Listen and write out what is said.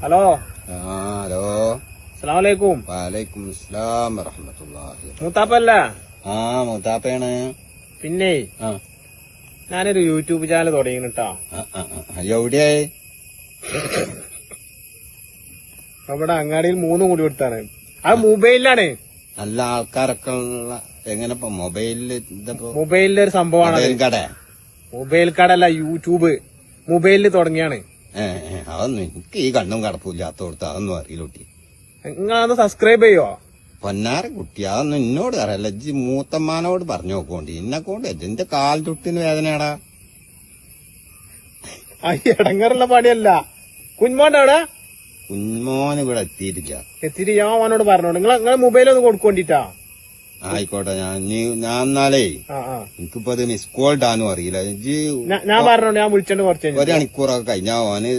Hello hello അസ്സലാമലൈക്കും. വലൈക്കും അസ്സലാം വറഹ്മത്തുള്ളാഹി. മൂത്താപ്പല്ല? മൂത്താപ്പയാണ്. പിന്നെ ഞാനൊരു യൂട്യൂബ് ചാനൽ തുടങ്ങിട്ടാ. എവിടെയായി? അവിടെ അങ്ങാടിയിൽ 3 കൂടി കൊടുത്താണ്. അത് മൊബൈലിലാണ്. നല്ല ആൾക്കാരൊക്കെ ഉള്ള എങ്ങനെ മൊബൈലിന്റെ ഒരു സംഭവമാണ്. കട? മൊബൈൽ കടല്ല, യൂട്യൂബ് മൊബൈലിൽ തുടങ്ങിയാണ്. അതൊന്നും എനിക്ക് ഈ കണ്ണും കടപ്പില്ലാത്ത കൊടുത്ത് അതൊന്നും അറിയില്ലൂട്ടി. നിങ്ങളതൊന്ന് സബ്സ്ക്രൈബ് ചെയ്യോ? പൊന്നാര കുട്ടി, അതൊന്നും എന്നോട് അറിയില്ല. ഇജ്ജ് മൂത്തമ്മാനോട് പറഞ്ഞു നോക്കോണ്ടി. ഇന്നെക്കൊണ്ട് എന്റെ കാൽ തൊട്ടിന് വേദനയാടാ. ഇടങ്ങറുള്ള പണിയല്ല. കുഞ്ഞുമോന്റെ അവിടെ? കുഞ്ഞുമോൻ ഇവിടെ എത്തിയിട്ടില്ല. എത്തിയിട്ട് ഞാൻ അവനോട് പറഞ്ഞോണ്ട് നിങ്ങളെ മൊബൈലൊന്ന് കൊടുക്കൊണ്ടിട്ടാ. ആയിക്കോട്ടെ, ഞാൻ എന്നാലേ എനിക്കിപ്പോ അത് മിസ് കോൾ ഇടാനും അറിയില്ല. ഞാൻ പറഞ്ഞോണ്ട് ഞാൻ വിളിച്ചോണ്ട് കുറച്ച് 1 മണിക്കൂറൊക്കെ കഴിഞ്ഞാ ഓന്